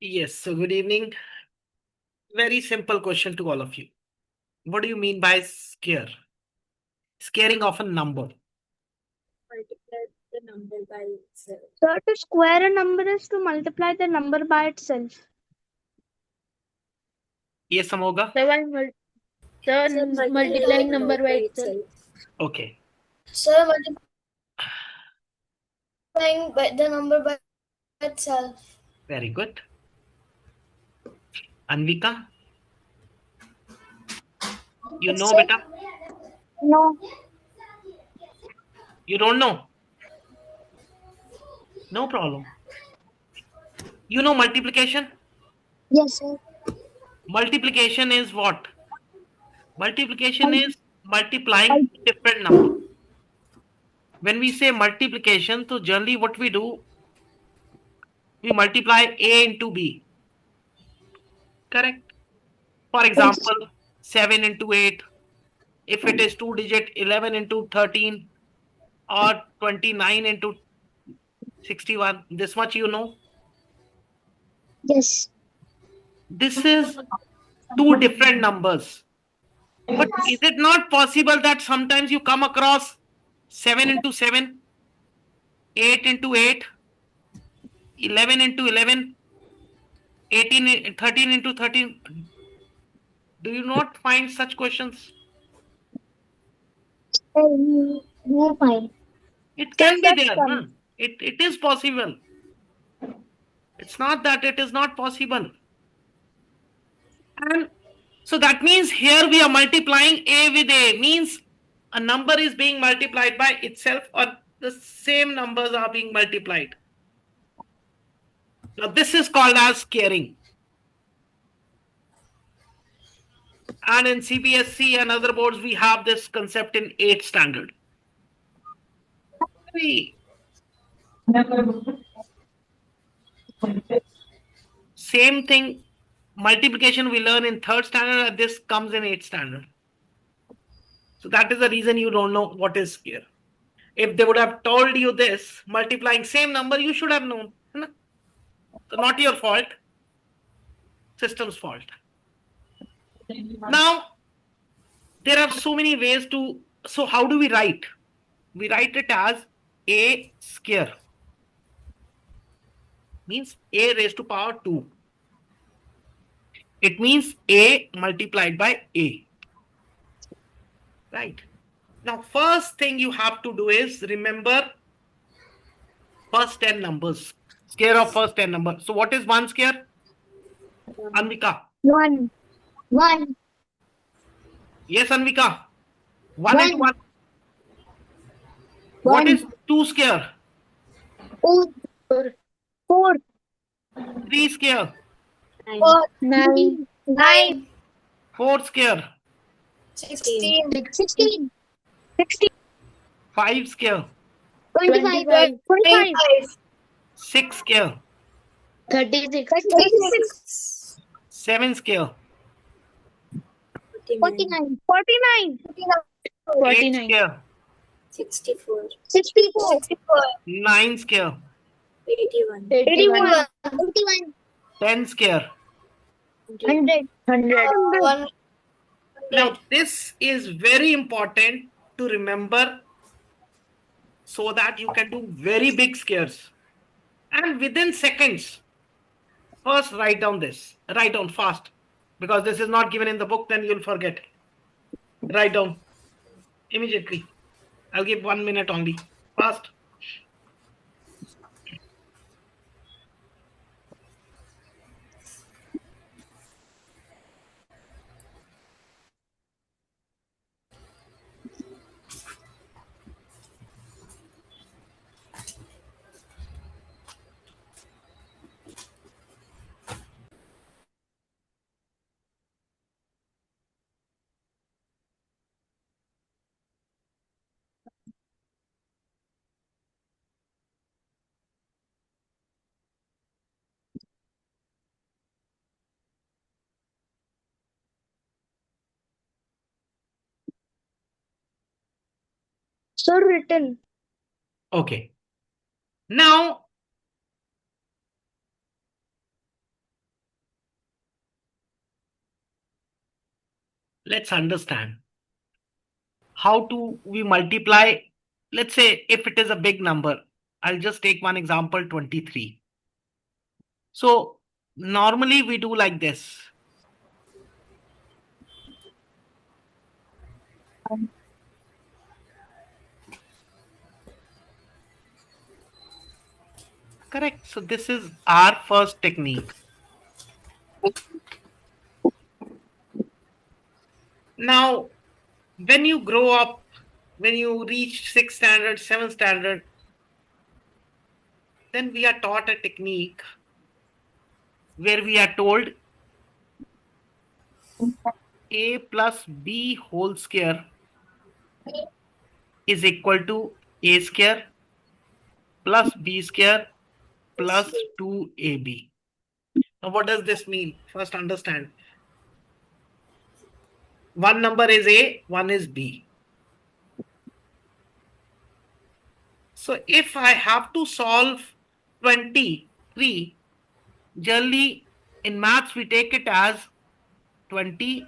Yes, so good evening. Very simple question to all of you. What do you mean by scare? Scaring of a number. Multiply the number by itself. Sir, to square a number is to multiply the number by itself. Yes, Amoga? Sir, multiplying number by itself. Okay. Sir, multiplying by the number by itself. Very good. Anvika? You know, Sir. beta? No. You don't know? No problem. You know multiplication? Yes, sir. Multiplication is what? Multiplication is multiplying different numbers. When we say multiplication, so generally what we do, we multiply A into B. Correct? For example, 7 into 8. If it is 2 digit, 11 into 13 or 29 into 61. This much you know. Yes. This is two different numbers. But is it not possible that sometimes you come across 7 into 7, 8 into 8, 11 into 11, 13 into 13? Do you not find such questions? No, fine. It can be that's there. fine. Huh? It is possible. It's not that it is not possible. And so that means here we are multiplying A with A, means a number is being multiplied by itself or the same numbers are being multiplied. Now this is called as scaring. And in CBSE and other boards, we have this concept in 8th standard. Same thing, multiplication we learn in 3rd standard, and this comes in 8th standard. So that is the reason you don't know what is scare. If they would have told you this, multiplying same number, you should have known. So not your fault, system's fault. Now, there are so many ways to, so how do we write? We write it as A scare. Means A raised to power 2. It means A multiplied by A. Right. Now, first thing you have to do is remember first 10 numbers. Scare of first 10 numbers. So what is one scare? Anvika. 1. 1. Yes, Anvika. 1 into 1. 1. What is 2 scare? 4. 4. 3 scare? 9. 9. 4 scare? 16. 16. 16. 5 scare? 25. 25. 6 scare? 36. 7 scare? 49. 49. 8 scare? 64. 64. 9 scare? 81. 81. 81. 10 scare? 100. 100. Now, this is very important to remember so that you can do very big scares. And within seconds, first write down this. Write down fast. Because this is not given in the book, then you'll forget. Write down immediately. I'll give 1 minute only. Fast. So written. Okay. Now, Let's understand. How do we multiply? Let's say if it is a big number, I'll just take one example, 23. So normally we do like this. Correct. So this is our first technique. Now, when you grow up, when you reach 6th standard, 7th standard, then we are taught a technique where we are told a plus b whole square is equal to a square plus b square plus 2ab. Now, what does this mean? First, understand. One number is a, one is b. So, if I have to solve 23, generally in maths we take it as 20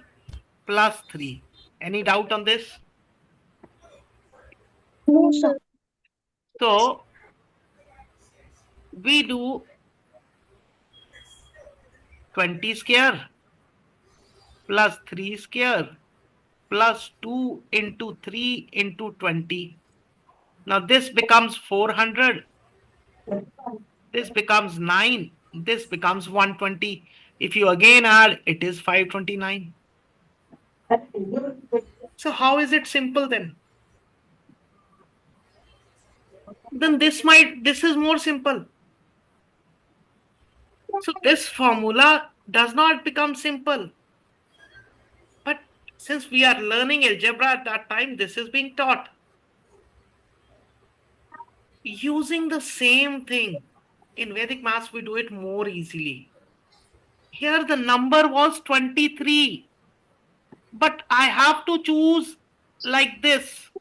plus 3. Any doubt on this? No, sir. So, we do 20 square plus 3 square plus 2 into 3 into 20. Now this becomes 400. This becomes 9. This becomes 120. If you again add, it is 529. So how is it simple then? Then this is more simple. So this formula does not become simple. But since we are learning algebra at that time, this is being taught. Using the same thing. In Vedic maths, we do it more easily. Here the number was 23. But I have to choose like this.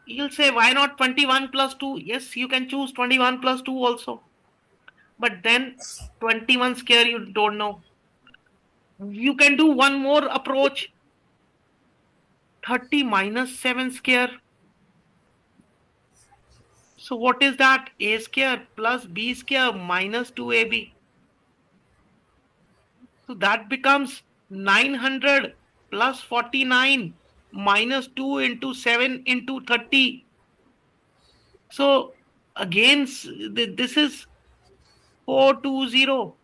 You'll say, why not 21 plus 2? Yes, you can choose 21 plus 2 also. But then 21 square you don't know. You can do one more approach. 30 minus 7 square. So what is that? A square plus b square minus 2ab. So that becomes 900 plus 49 minus 2 into 7 into 30. So again, this is 420.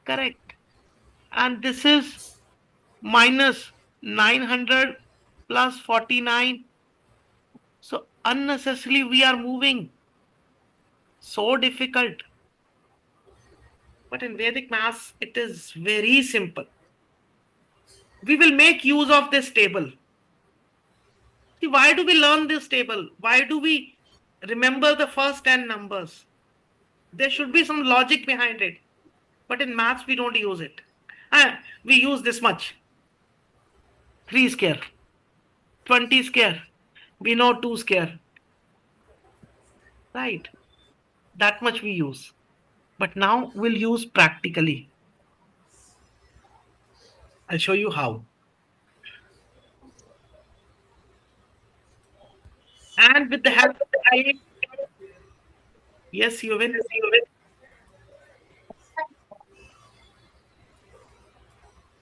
Correct. And this is minus 900 plus 49. So unnecessarily we are moving. So difficult. But in Vedic maths, it is very simple. We will make use of this table. See, why do we learn this table? Why do we remember the first 10 numbers? There should be some logic behind it. But in maths, we don't use it. We use this much. 3 square, 20 square. We know 2 square. Right. That much we use. But now we'll use practically. I'll show you how. And with the help of the yes, you win.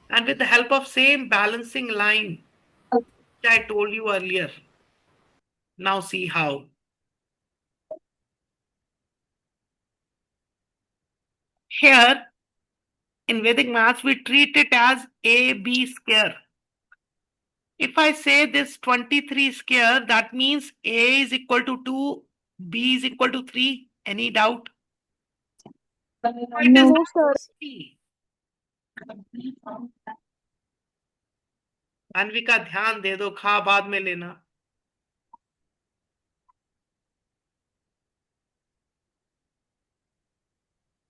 And with the help of same balancing line, which I told you earlier. Now see how. Here, in Vedic maths, we treat it as AB square. If I say this 23 square, that means A is equal to 2, B is equal to 3. Any doubt? It is No, sir. 3. Anvika ध्यान दे दो, खा बाद में लेना.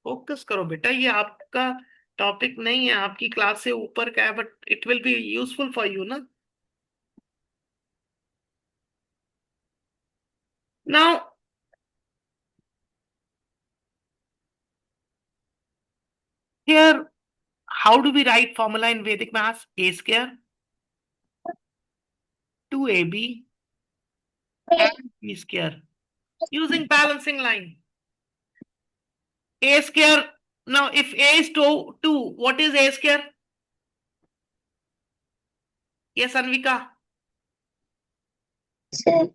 Focus करो बेटा, ये आपका टॉपिक नहीं है, आपकी क्लास से ऊपर का है, but it will be useful for you ना. Now How do we write formula in Vedic maths? A square, 2ab, and b square. Using balancing line. A square. Now, if A is 2, what is A square? Yes, Anvika. Sir,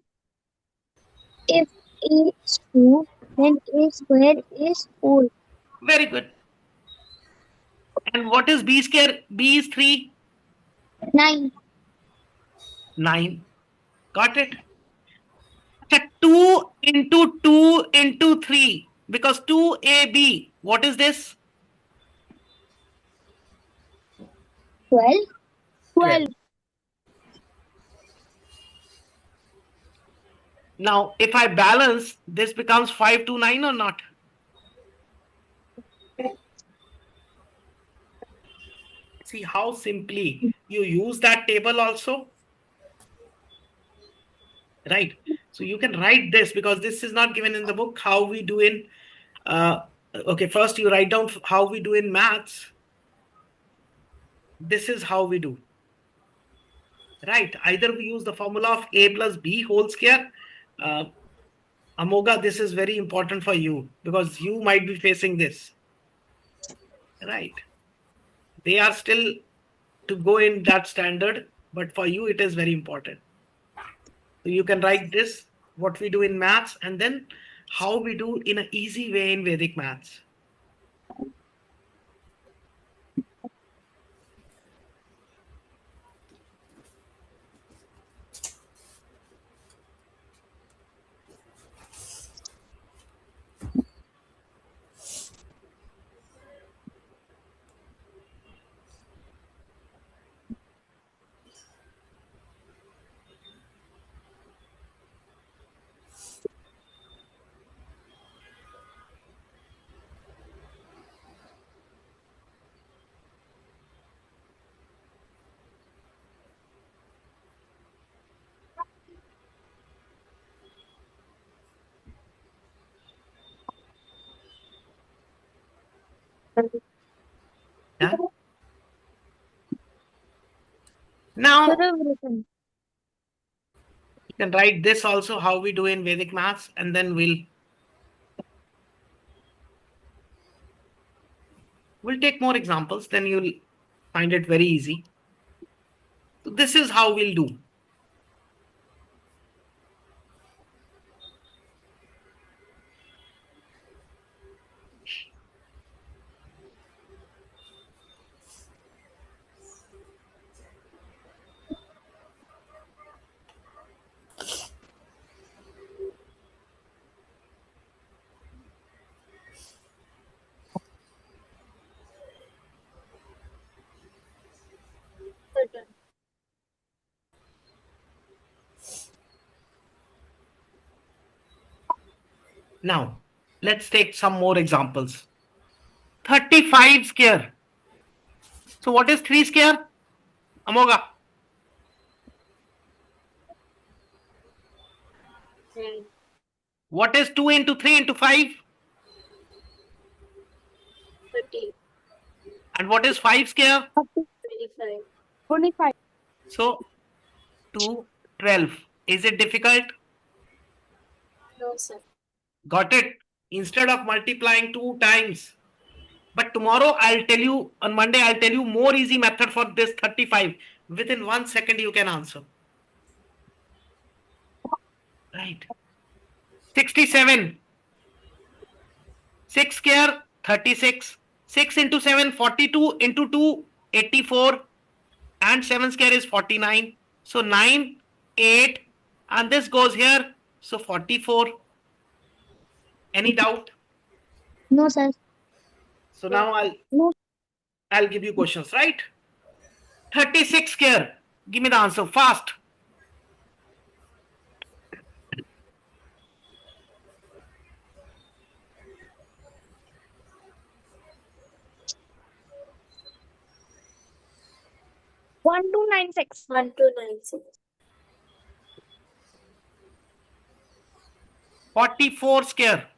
if A is 2, then A square is 4. Very good. And what is B square? B is 3. 9. 9. Got it? 2 into 2 into 3. Because 2ab. What is this? 12. 12. Now, if I balance, this becomes 529 or not? See how simply you use that table also? Right. So you can write this because this is not given in the book. How we do in, okay, first you write down how we do in maths. This is how we do. Right. Either we use the formula of a plus b whole square. Amoga, this is very important for you because you might be facing this. Right. They are still to go in that standard, but for you it is very important. So you can write this, what we do in maths, and then how we do in an easy way in Vedic maths. Yeah. Now you can write this also how we do in Vedic maths, and then we'll take more examples, then you'll find it very easy. So this is how we'll do. Certain. Now, let's take some more examples. 35 square. So what is 3 square? Amoga. 9. What is 2 into 3 into 5? 30. And what is 5 square? 25. 25. So 2, 12. Is it difficult? No, sir. Got it? Instead of multiplying 2 times. But tomorrow I'll tell you, on Monday, I'll tell you more easy method for this 35. Within 1 second you can answer. Right. 67. 6 square, 36. 6 into 7, 42 into 2, 84. And 7 square is 49. So 9, 8. And this goes here. So 44. Any doubt? No, sir. So now No. I'll give you questions, right? 36 square. Give me the answer fast. One two nine six. 1296. 44 square.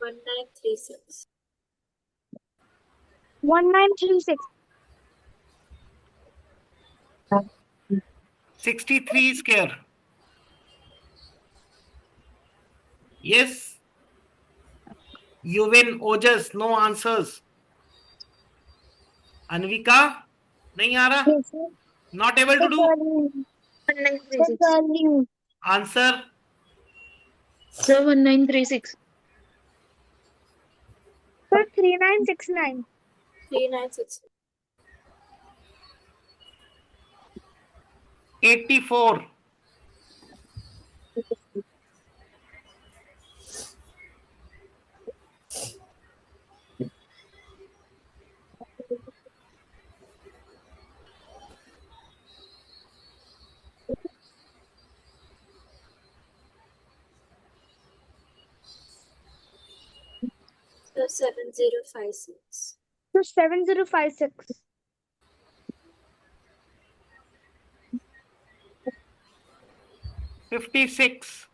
1936. 1936. 63 square. Yes. You win. Ojas, no answers. Anvika, nahi aa raha? Yes, sir. Not able to do. 1936. Sir, Answer. Sir, 1936. Sir, 3969. 3960. 84. So 7056. Sir, 7056. 56.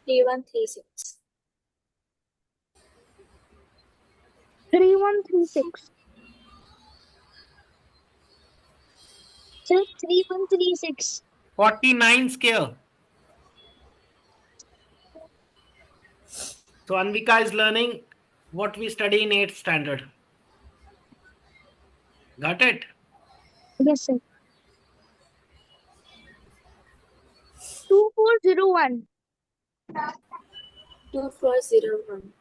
3136. 3136. Sir, 3136. 49 square. So Anvika is learning what we study in 8th standard. Got it? Yes, sir. 2401. 2401.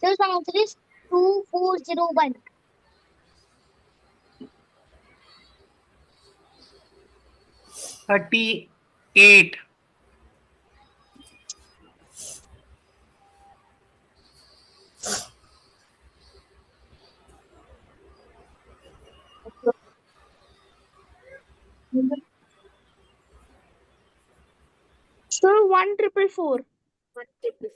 Sir, the answer is 2401. 38. 1444. 144.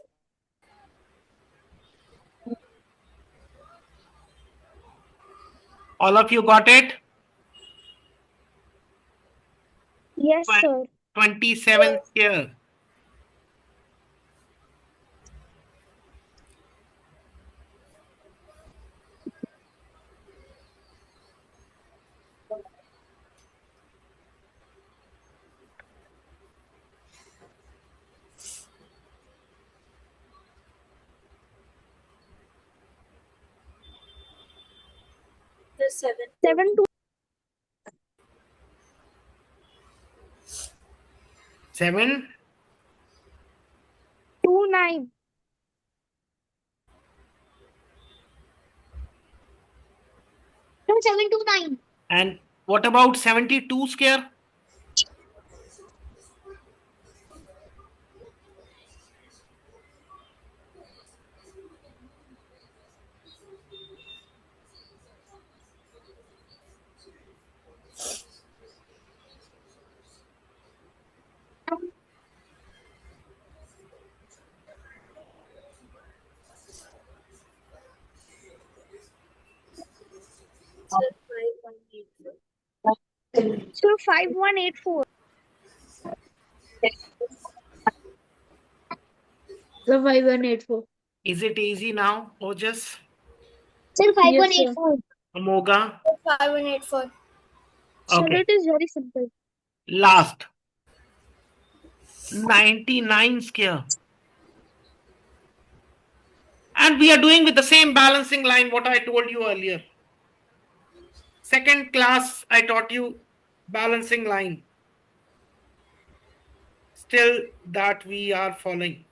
All of you got it? Yes, sir. 27 square. The 7. 7. 729. Sir, 729. And what about 72 square? So 5184. Sir, 5184. Sir, 5184. Is it easy now, Ojas? Sir, Yes, sir. 5184. Amoga? 5184. Sir, Okay. it is very simple. Last. 99 square. And we are doing with the same balancing line what I told you earlier. Second class, I taught you balancing line. Still that we are following.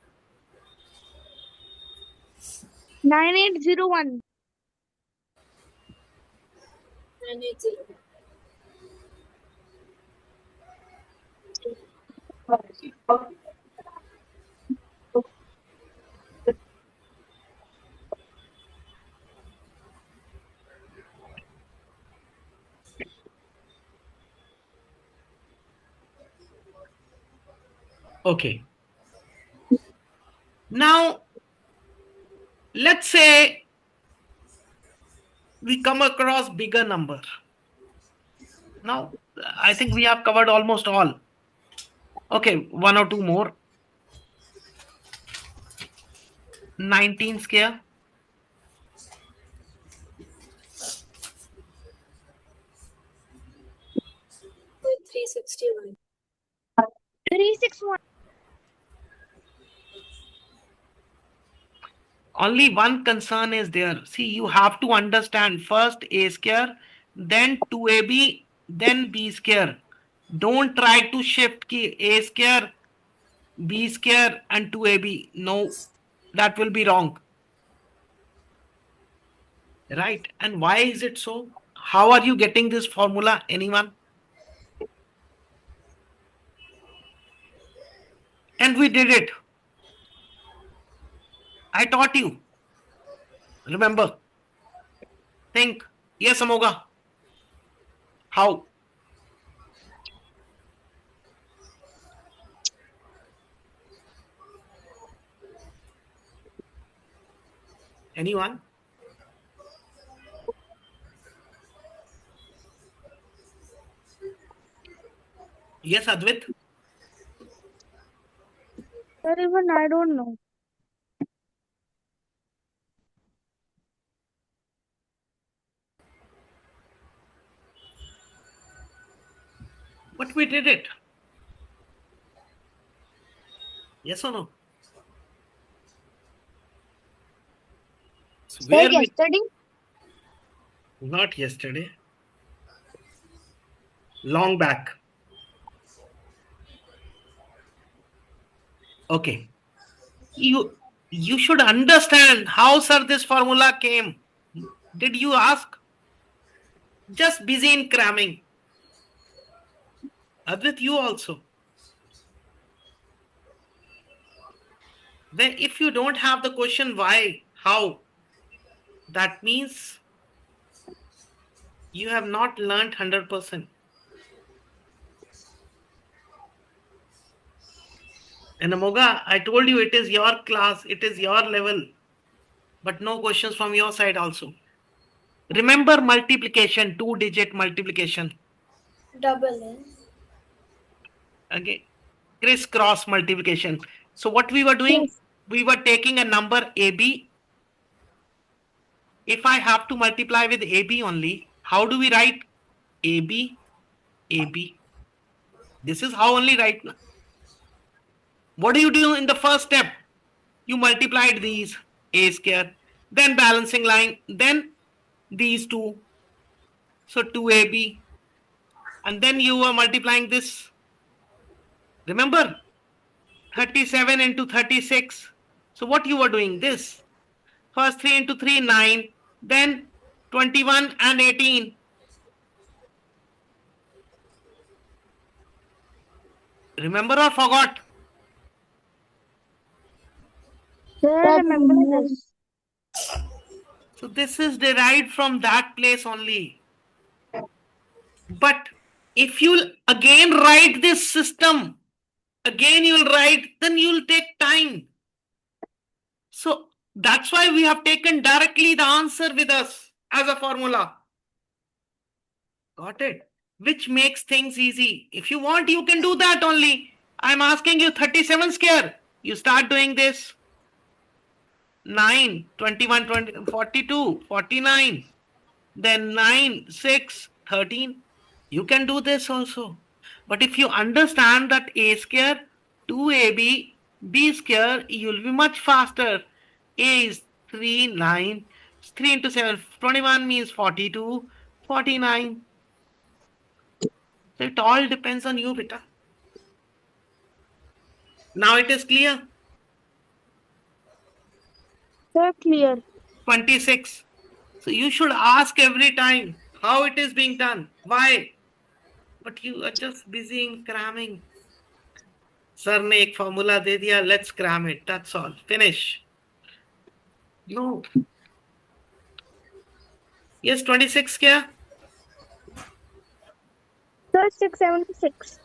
9801. 9801. Okay. Now, let's say we come across bigger number. Now, I think we have covered almost all. Okay, one or two more. 19 square. 361. 361. Only one concern is there. See, you have to understand first a square, then 2ab, then b square. Don't try to shift key a square, b square, and 2ab. No, that will be wrong. Right? And why is it so? How are you getting this formula? Anyone? And we did it. I taught you. Remember? Think. Yes, Amoga. How? Anyone? Yes, Advait? Sir, even I don't know. But we did it. Yes or no? So Sir, where we yesterday? not yesterday. Long back. Okay. You should understand how, sir, this formula came. Did you ask? Just busy in cramming. Advait, you also. Then if you don't have the question why, how, that means you have not learned 100%. And Amoga, I told you it is your class, it is your level, but no questions from your side also. Remember multiplication, 2-digit multiplication. Double A. Okay. Crisscross multiplication. So what we were doing, Yes. we were taking a number AB. If I have to multiply with AB only, how do we write AB, AB? This is how only right now. What do you do in the first step? You multiplied these A square, then balancing line, then these two. So 2AB. And then you were multiplying this. Remember? 37 into 36. So what you were doing? This. First 3 into 3, 9. Then 21 and 18. Remember or forgot? Sir, I remember this. So this is derived from that place only. But if you'll again write this system, again you'll write, then you'll take time. So that's why we have taken directly the answer with us as a formula. Got it? Which makes things easy. If you want, you can do that only. I'm asking you 37 square. You start doing this. 9, 21, 20, 42, 49. Then 9, 6, 13. You can do this also. But if you understand that A square, 2AB, B square, you'll be much faster. A is 3, 9. 3 into 7, 21 means 42. 49. So it all depends on you, beta. Now it is clear. Sir, clear. 26. So you should ask every time how it is being done. Why? But you are just busy in cramming. Sir ने एक formula दे दिया, let's cram it, that's all, finish. No. Yes 26 क्या? Sir, 676.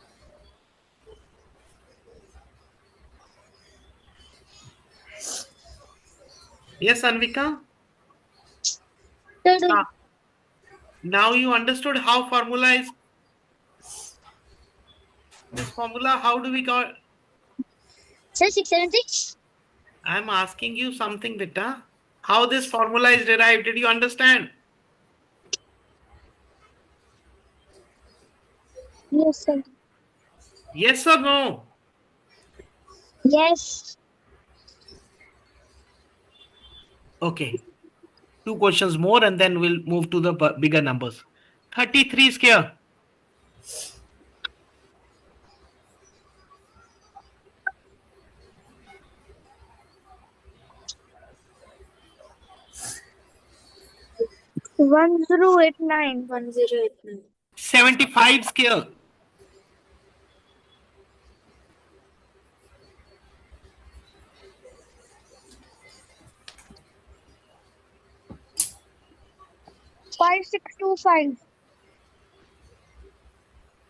Yes, Anvika. Sir, Now you understood how formula is. This formula, how do we call? sir, 676. I'm asking you something, beta. How this formula is derived? Did you understand? Yes, sir. Yes or no? Yes. Okay. 2 questions more and then we'll move to the bigger numbers. 33 square. One zero eight nine. 1089. 75 square. Five six two five.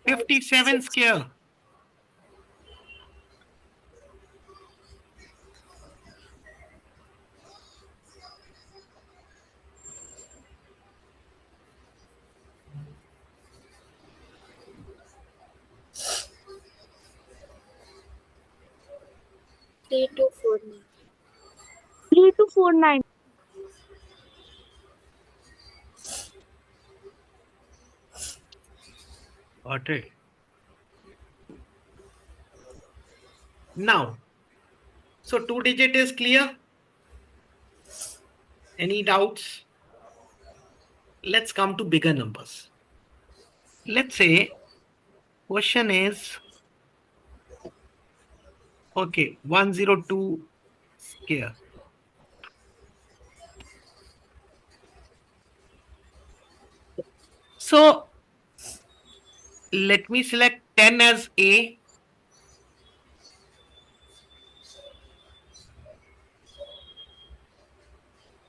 57 square. Three two four nine. 3249. Got it. Now, so 2-digit is clear. Any doubts? Let's come to bigger numbers. Let's say question is, okay, 102 square. So let me select 10 as A.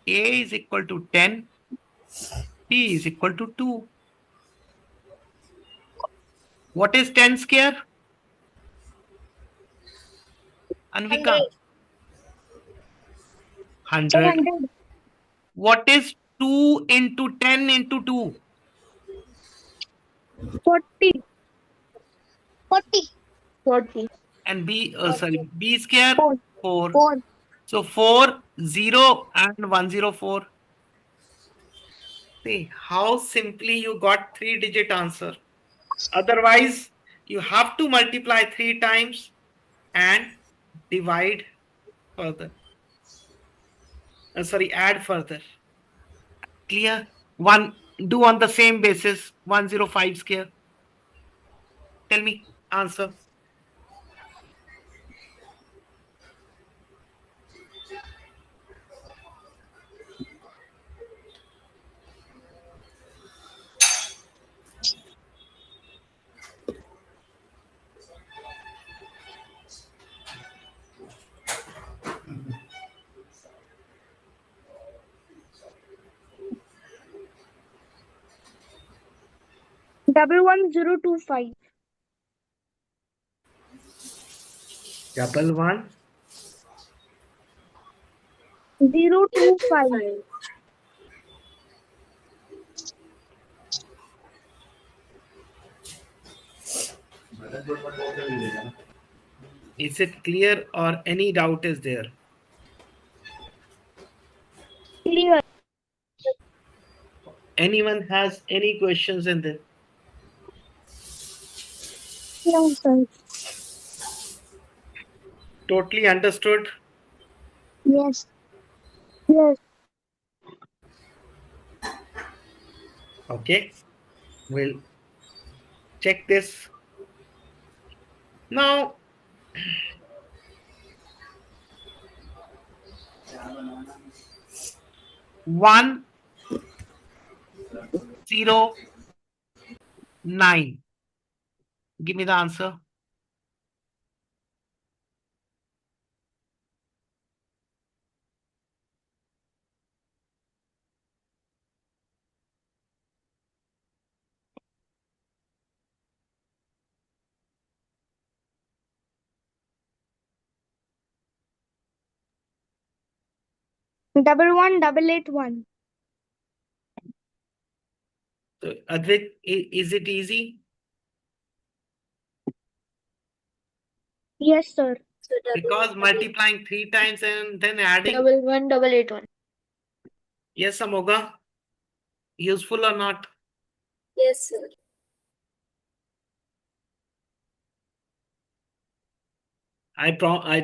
A is equal to 10. B is equal to 2. What is 10 square? Anvika? 100. 700. What is 2 into 10 into 2? 40. 40. 40. And B, B square? Four. 4. 4. So 4, 0 and 104. See how simply you got 3-digit answer. Otherwise, you have to multiply 3 times and divide further. Add further. Clear? Do on the same basis. 105 square. Tell me answer. Double 1025. 11. 025. Is it clear or any doubt is there? Clear. Anyone has any questions in this? No, sir. Totally understood? Yes. Yes. Okay, we'll check this. Now, 109. Give me the answer. Double 1 8 1. So, Advait, is it easy? Yes, sir. So Because multiplying 3 times and then adding. 11 8 1. Yes, Amoga. Useful or not? yes, sir. I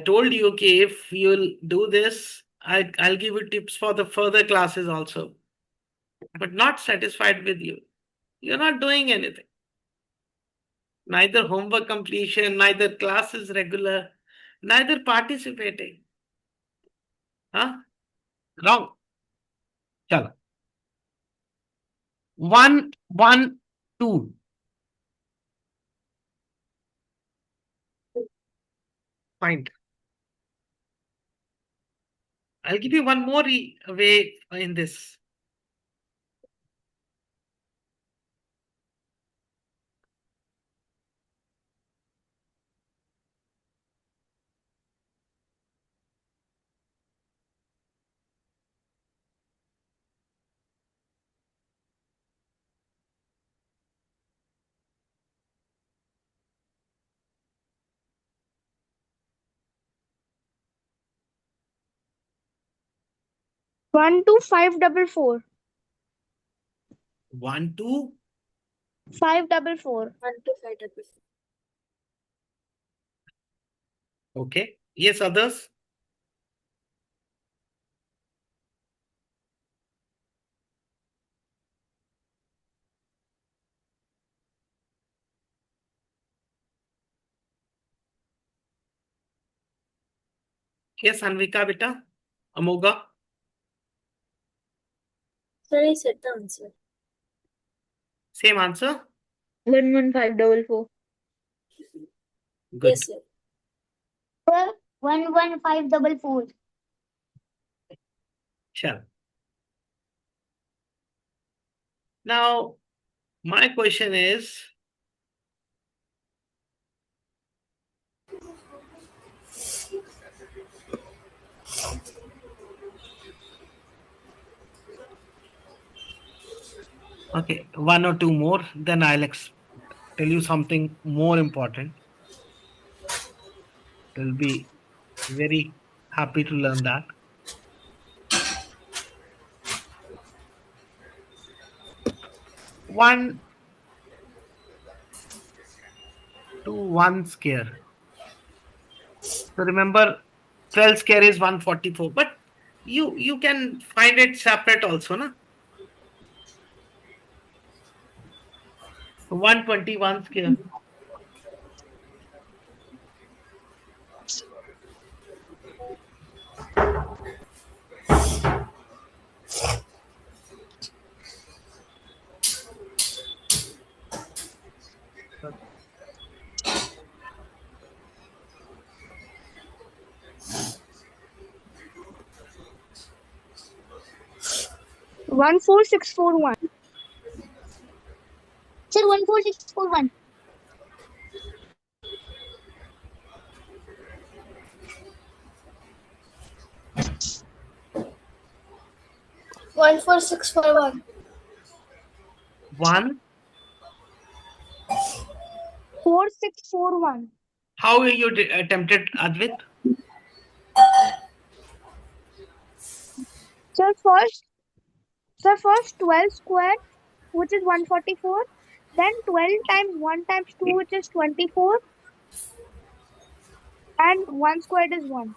told you, okay, if you'll do this, I'll give you tips for the further classes also. But not satisfied with you. You're not doing anything. Neither homework completion, neither classes regular, neither participating. Huh? Wrong. Chalo. 1 1 2. Fine. I'll give you one more way in this. One two 5 4 4. 1 2. 5 4 4. 1 to 5 double 4. Okay. Yes, others? Yes, Anvika beta. Amoga. Sir, I said the answer. Same answer? 1 1 5 4 4. Good. Yes, sir. Sir, 1 1 5 4 4. Sure. Now, my question is, okay, one or two more, then I'll tell you something more important. You'll be very happy to learn that. One to one scare. So remember, 12 scare is 144, but you can find it separate also, na? 121 scare. One 4 6 4 1. Sir, 1 4 6 4 1. 14641. 1. 4 6 4 1. How you attempted, Advit? Sir, first 12 square, which is 144. Then 12 times 1 times 2, which is 24. And 1 squared is 1.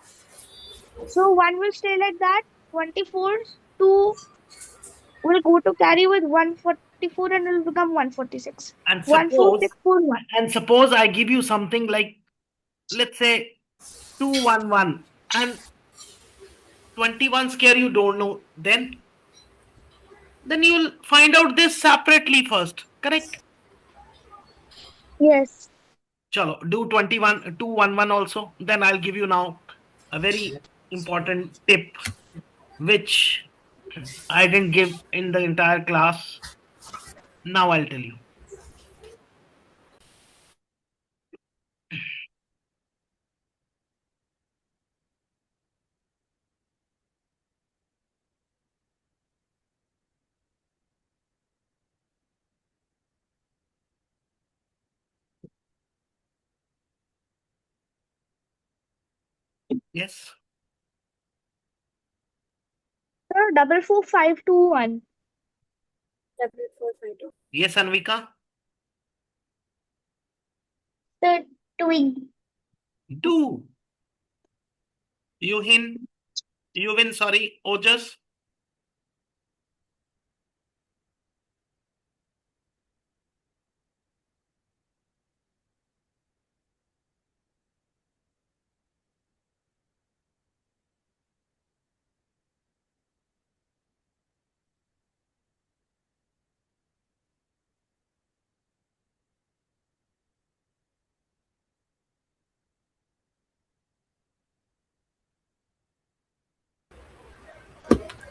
So 1 will stay like that. 24 2 will go to carry with 1 for 144 and it will become 146. And 14641. suppose I give you something like, let's say 211 and 21 square you don't know, then you'll find out this separately first, correct? Yes. Chalo, do 211 also. Then I'll give you now a very important tip which I didn't give in the entire class. Now I'll tell you. Yes. Sir, 44521. 4452. Yes, Anvika. Sir, doing. Do. You win, sorry, Ojas.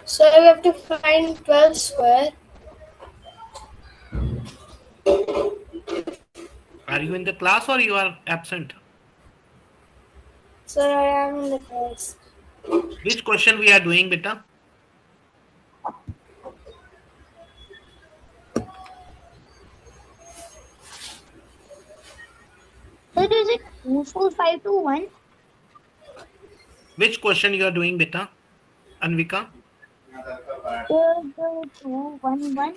So we have to find 12 square. Are you in the class or you are absent? Sir, I am in the class. Which question we are doing, beta? Sir, is it 24521? Which question you are doing, beta? Anvika? Sir, the 211.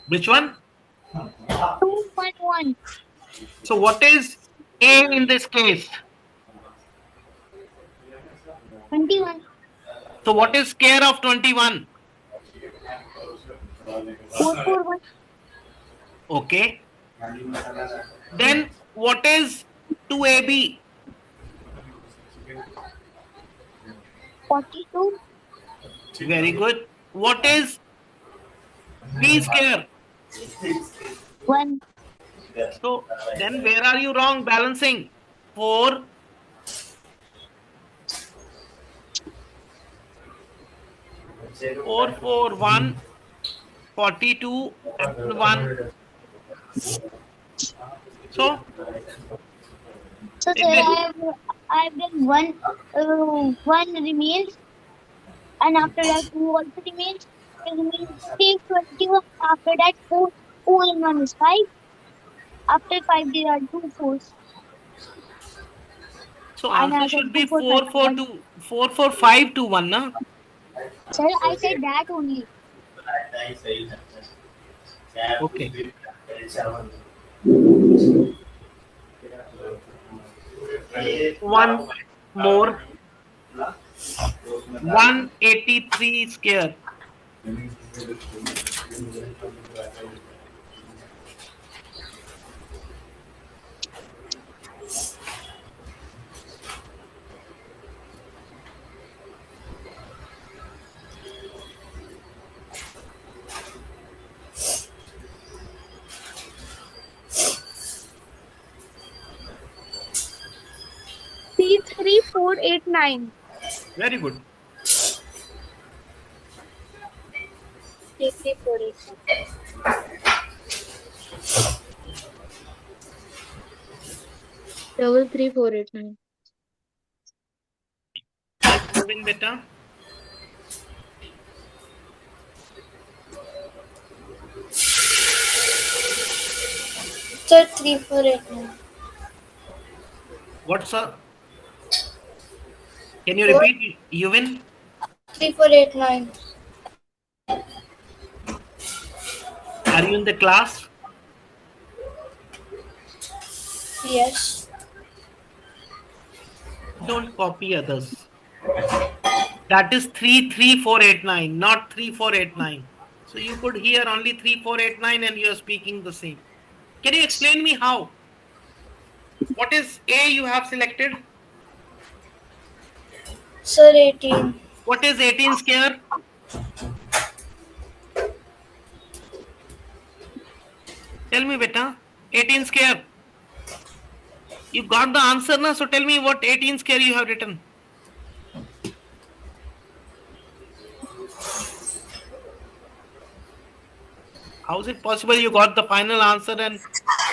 Which one? 211. So what is A in this case? 21. So what is square of 21? 441. Okay. Then what is 2AB? 42. Very good. What is B square? 1. So then where are you wrong balancing? 4. 4, 4, 1, 42 and 1. So So, sir, I've done one remains, and after that, 2 also remains. It remains 321. After that, 4 and 1 is 5. After 5, there are 2 4s. So And answer I said should 2 be 4 5 1. 4, 4, 5 to 1, na? Sir, I said that only. Okay. One more. 183 square. C3489. Very good. 3348. 33489. Moving beta. Sir, 3489. What's up? Can you repeat? You win. 3489. Are you in the class? Yes. Don't copy others. That is 33489, not 3489. So you could hear only 3, 4, 8, 9 and you are speaking the same. Can you explain me how? What is A you have selected? Sir, 18. What is 18 square? Tell me, beta. 18 square. You got the answer now, so tell me what 18 square you have written. How is it possible you got the final answer and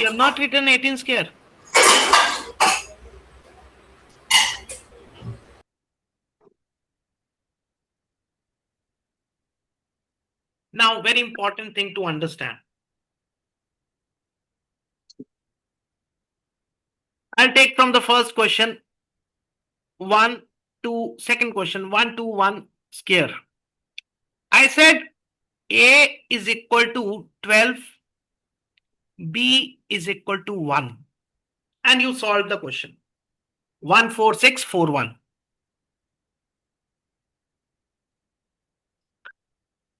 you have not written 18 square? Now, very important thing to understand. I'll take from the first question 1 to second question 1 to 1 square. I said A is equal to 12, B is equal to 1. And you solve the question. 1, 4, 6, 4, 1.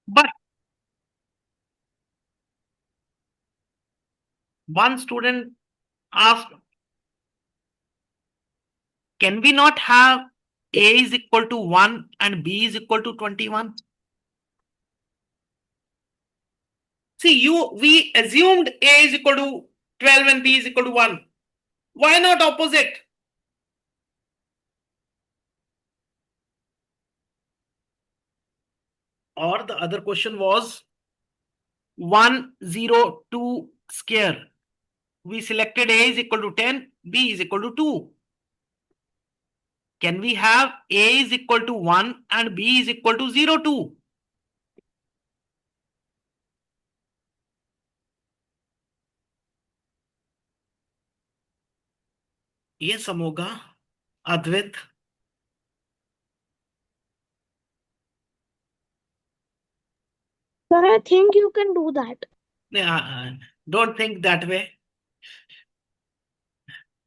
But one student asked, can we not have A is equal to 1 and B is equal to 21? See, we assumed A is equal to 12 and B is equal to 1. Why not opposite? Or the other question was 102 square. We selected A is equal to 10, B is equal to 2. Can we have A is equal to 1 and B is equal to 0, 2? Yes, Amoga, Advait. Sir, I think you can do that. Don't think that way.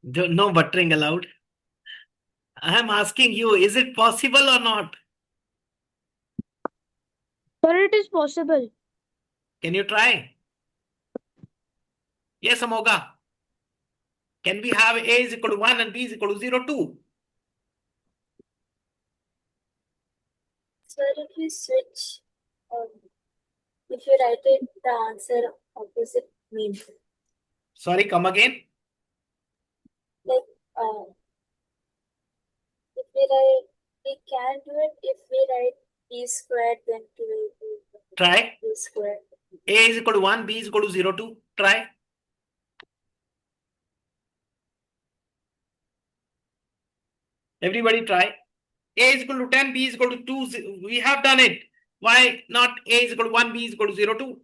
No buttering allowed. I am asking you, is it possible or not? Sir, it is possible. Can you try? Yes, Amoga. Can we have A is equal to 1 and B is equal to 0, 2? Sir, if you switch, if you write it, the answer opposite means Sorry, come again. like if we write, we can do it if we write b squared, then 2ab Try. b squared. A is equal to 1, B is equal to 0, 2. Try. Everybody try. A is equal to 10, B is equal to 2. We have done it. Why not A is equal to 1, B is equal to 0, 2?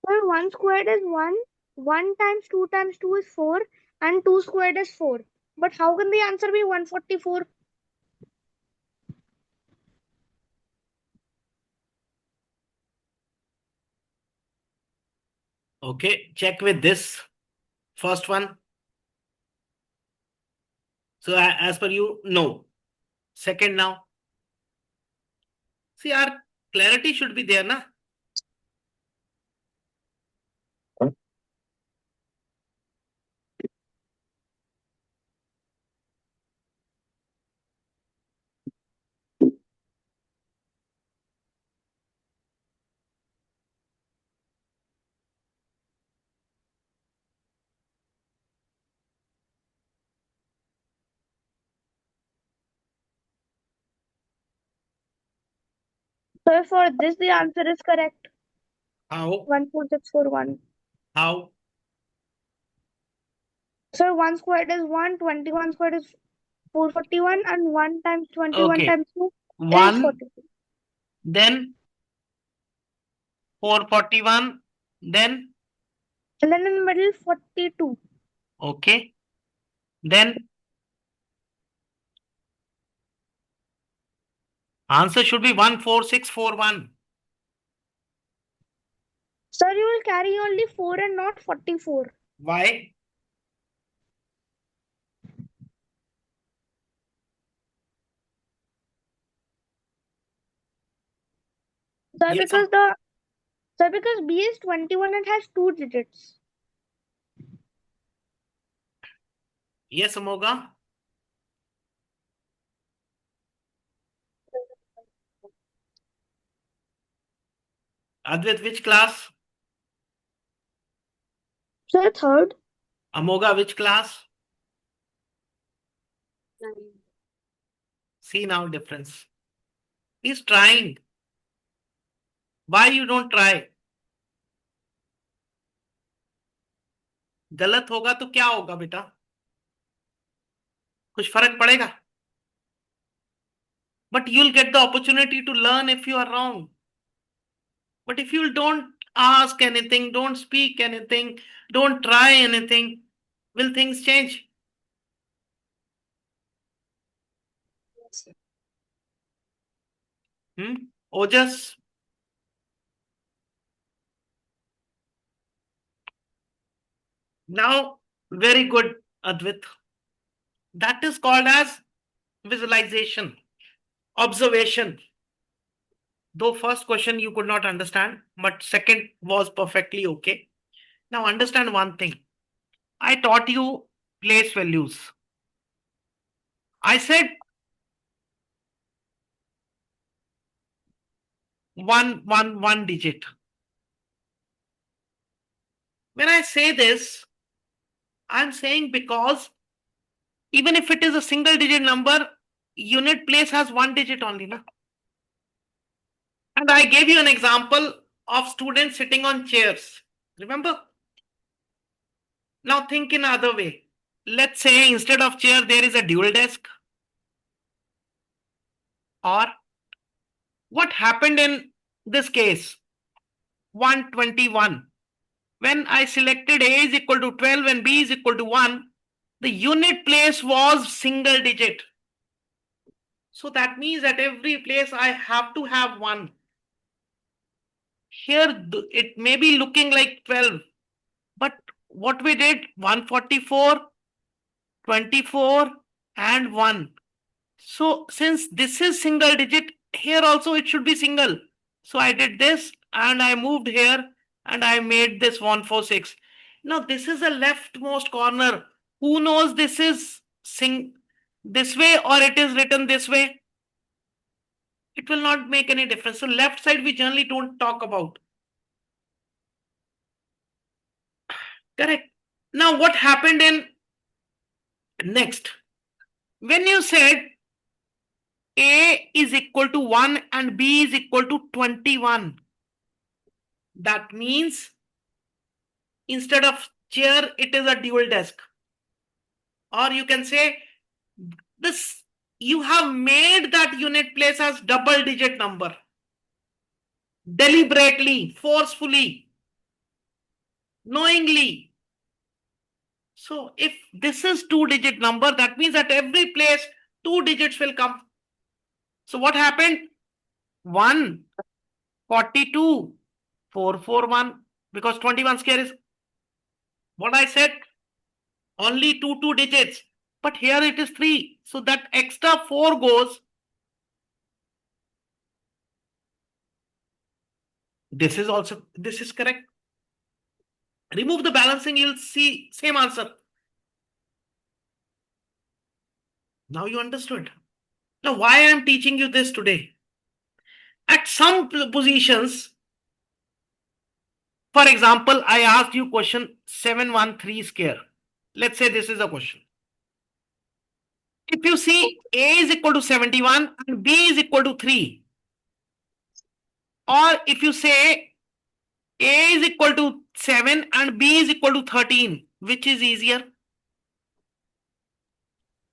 Sir, 1 squared is 1. 1 times 2 is 4. And 2 squared is 4. But how can the answer be 144? Okay, check with this. First one. So as per you, no. Second now. See, our clarity should be there, na? Sir, for this, the answer is correct. How? 14641. How? Sir, 1 squared is 1. 21 squared is 441. And 1 times 21 Okay. times 2 is 1, 42. then 441, then And then in the middle, 42. okay. Then Answer should be 14641. Sir, you will carry only 4 and not 44. Why? Sir, Yes, because B is 21 and has 2 digits. yes, Amoga. Advait, which class? Sir, third. Amoga, which class? See now difference. He's trying. Why you don't try? गलत होगा तो क्या होगा बेटा? कुछ फर्क पड़ेगा? But you'll get the opportunity to learn if you are wrong. But if you don't ask anything, don't speak anything, don't try anything, will things change? Ojas? Now, very good, Advait. That is called as visualization, observation. Though first question you could not understand, but second was perfectly okay. Now understand one thing. I taught you place values. I said one digit. When I say this, I'm saying because even if it is a single digit number, unit place has one digit only. Na? And I gave you an example of students sitting on chairs. Remember? Now think in another way. Let's say instead of chair, there is a dual desk. Or what happened in this case? 121. When I selected A is equal to 12 and B is equal to 1, the unit place was single digit. So that means at every place I have to have 1. Here it may be looking like 12, but what we did 144, 24 and 1. So since this is single digit, here also it should be single. So I did this and I moved here and I made this 146. Now this is a leftmost corner. Who knows this is this way or it is written this way? It will not make any difference. So left side we generally don't talk about. Correct. Now what happened in next? When you said A is equal to 1 and B is equal to 21. That means instead of chair, it is a dual desk. Or you can say this, you have made that unit place as double digit number. Deliberately, forcefully, knowingly. So if this is 2-digit number, that means at every place, 2 digits will come. So what happened? 1, 42, 441, because 21 square is what I said, only 2 digits, but here it is 3. So that extra 4 goes. This is correct. Remove the balancing, you'll see same answer. Now you understood. Now why I am teaching you this today? At some positions, for example, I asked you question 713 square. Let's say this is a question. If you see A is equal to 71 and B is equal to 3, or if you say A is equal to 7 and B is equal to 13, which is easier?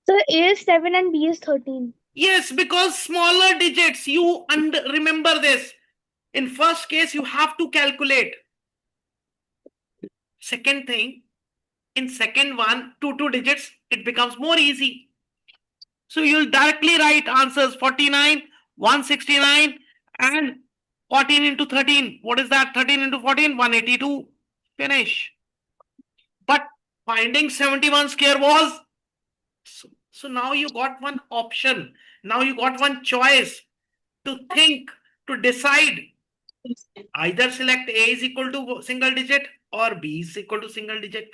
So A is 7 and B is 13. Yes, because smaller digits, you remember this. In first case, you have to calculate. Second thing, in second one, 2 digits, it becomes more easy. So you'll directly write answers 49 169 and 14 into 13. What is that? 13 into 14, 182. Finish. But finding 71 square was, so now you got one option. Now you got one choice to think, to decide. Either select A is equal to single digit or B is equal to single digit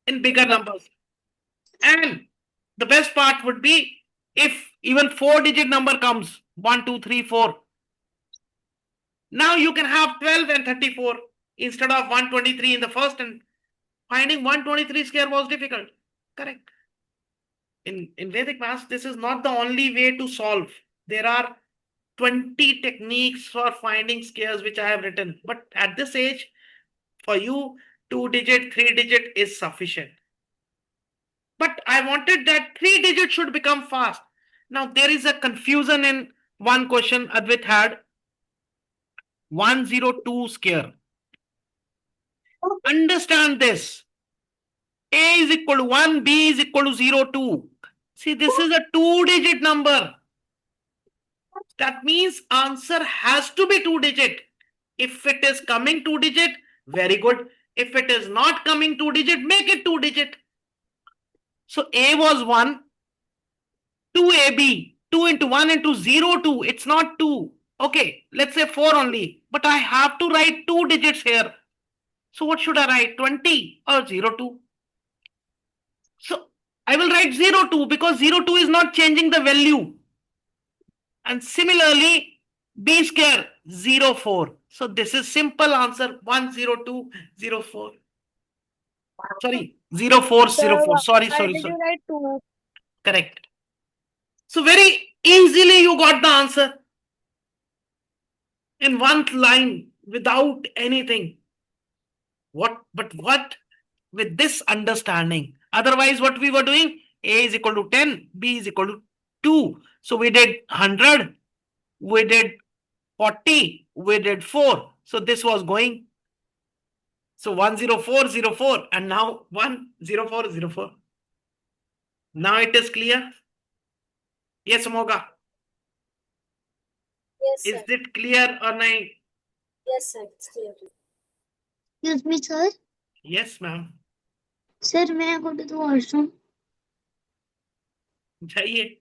in bigger numbers. And the best part would be if even 4-digit number comes 1, 2, 3, 4. Now you can have 12 and 34 instead of 123 in the first, and finding 123 square was difficult. Correct. In Vedic maths, this is not the only way to solve. There are 20 techniques for finding squares which I have written. But at this age, for you, 2-digit, 3-digit is sufficient. But I wanted that 3-digit should become fast. Now there is a confusion in one question Advait had. 102 square. Understand this. A is equal to 1, B is equal to 02. See, this is a 2-digit number. That means answer has to be 2-digit. If it is coming 2-digit, very good. If it is not coming 2-digit, make it 2-digit. So A was 1, 2AB, 2 into 1 into 02. It's not 2. Okay, let's say 4 only. But I have to write 2 digits here. So what should I write? 20 or 02? So I will write 02 because 02 is not changing the value. And similarly, B square 04. So this is simple answer 10204. Sorry, 0404. Sorry. Why did you write 2? Correct. So very easily you got the answer in one line without anything. What with this understanding? Otherwise, what we were doing, A is equal to 10, B is equal to 2. So we did 100, we did 40, we did 4. So this was going. So 10404 and now 10404. Now it is clear? Yes, Moga. Yes, sir. Is it clear or not? Yes, sir. It's clear. Excuse me, sir. Yes, ma'am. Sir, may I go to the washroom? जाइए.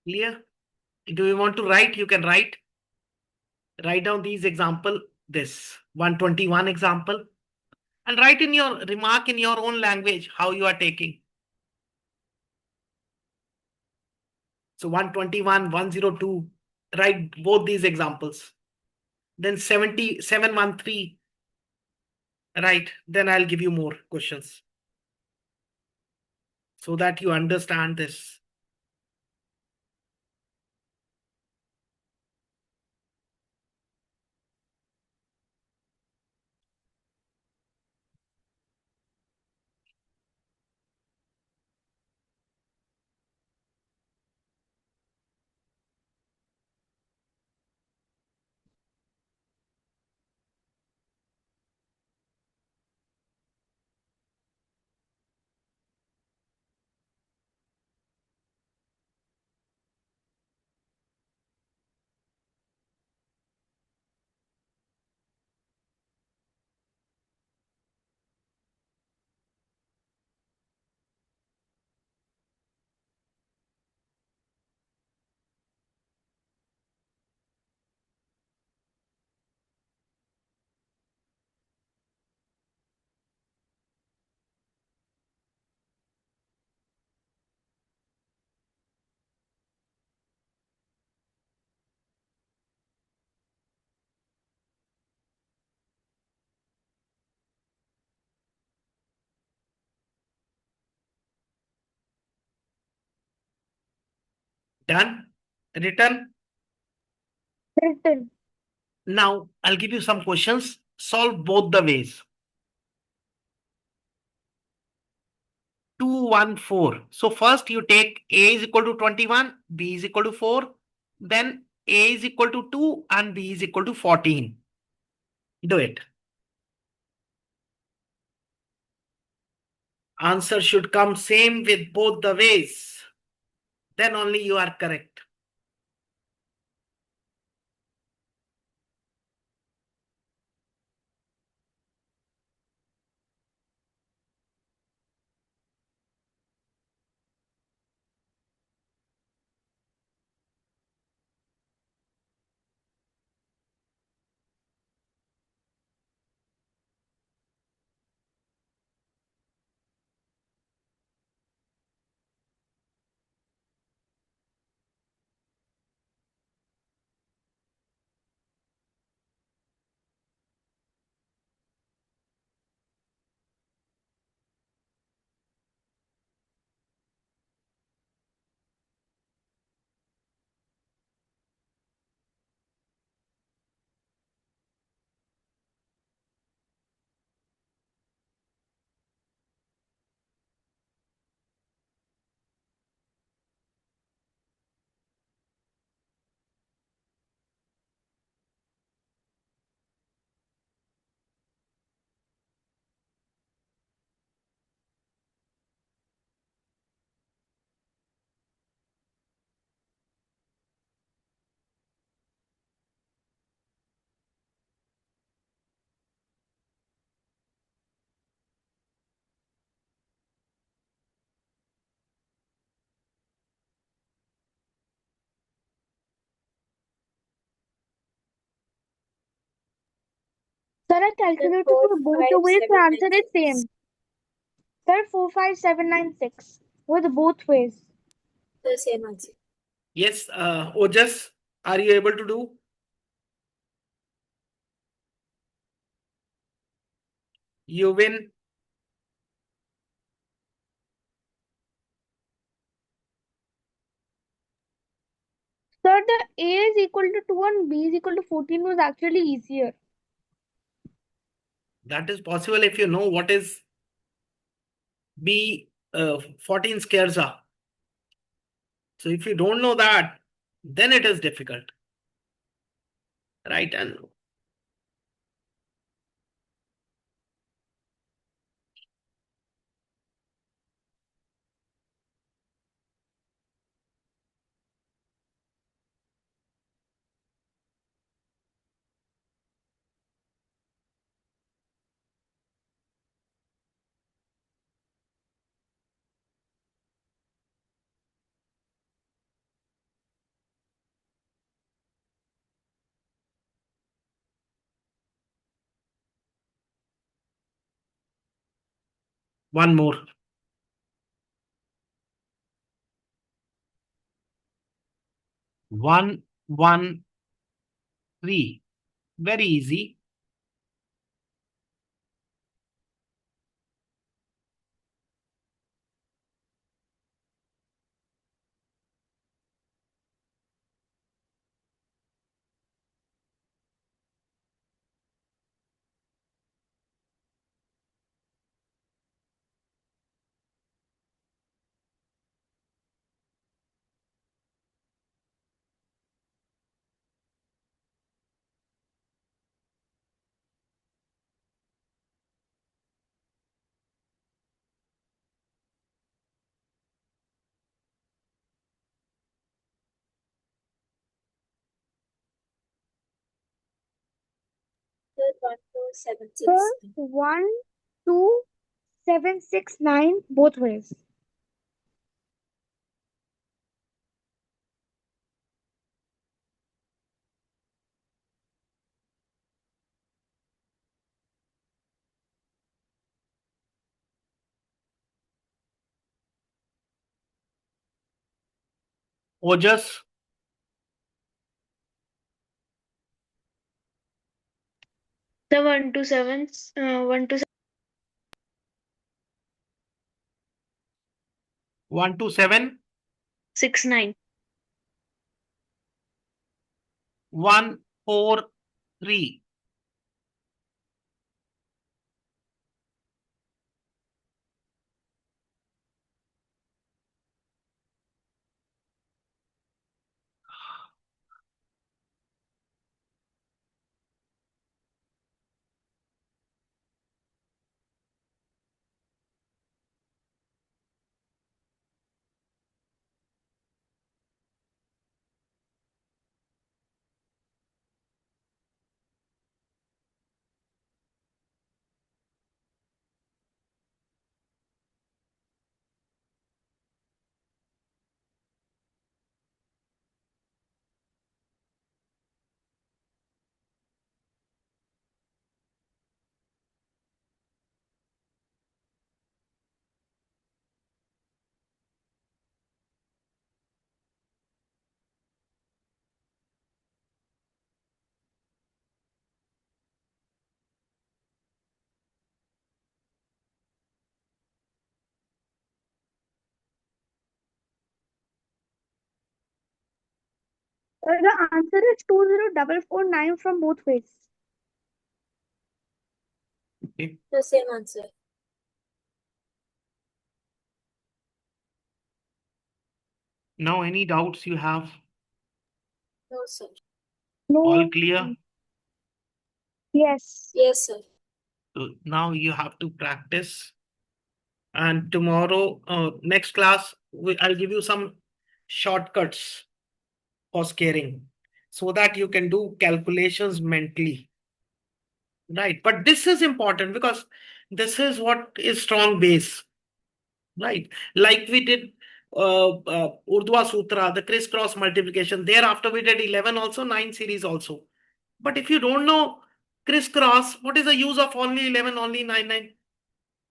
Clear? Do you want to write? You can write. Write down these example, this 121 example, and write in your remark in your own language how you are taking. So 121, 102, write both these examples. Then 713, right? Then I'll give you more questions so that you understand this. Done? Written? Written. Now, I'll give you some questions. Solve both the ways. 2, 1, 4. So first you take A is equal to 21, B is equal to 4. Then A is equal to 2 and B is equal to 14. Do it. Answer should come same with both the ways. Then only you are correct. Sir, I calculated Four, for both five, the ways. The seven, answer nine, is same. six. Sir, 4, 5, 7, 9, 6. With both ways. The same answer. Yes, Ojas, are you able to do? You win. Sir, the A is equal to 2 and B is equal to 14 was actually easier. That is possible if you know what is B 14 squares are. So if you don't know that, then it is difficult. Right? And one more. 1, 1, 3. Very easy. The 1, 4, 7, Sir, 6. 1, 2, 7, 6, 9, both ways. Ojas, The 1 to 7, 1 to 1 to 7. 6, 9. 143. The answer is 20449 from both ways. Okay. The same answer. Now, any doubts you have? No, sir. No. All clear? Yes. Yes, sir. So now you have to practice. And tomorrow, next class, I'll give you some shortcuts for scaring so that you can do calculations mentally. Right. But this is important because this is what is strong base. Right. Like we did Urdhva Sutra, the crisscross multiplication. Thereafter, we did 11 also, 9 series also. But if you don't know crisscross, what is the use of only 11, only 9, 9?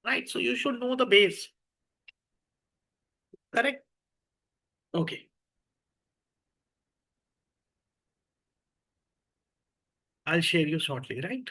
Right. So you should know the base. Correct? Okay. I'll share you shortly, right?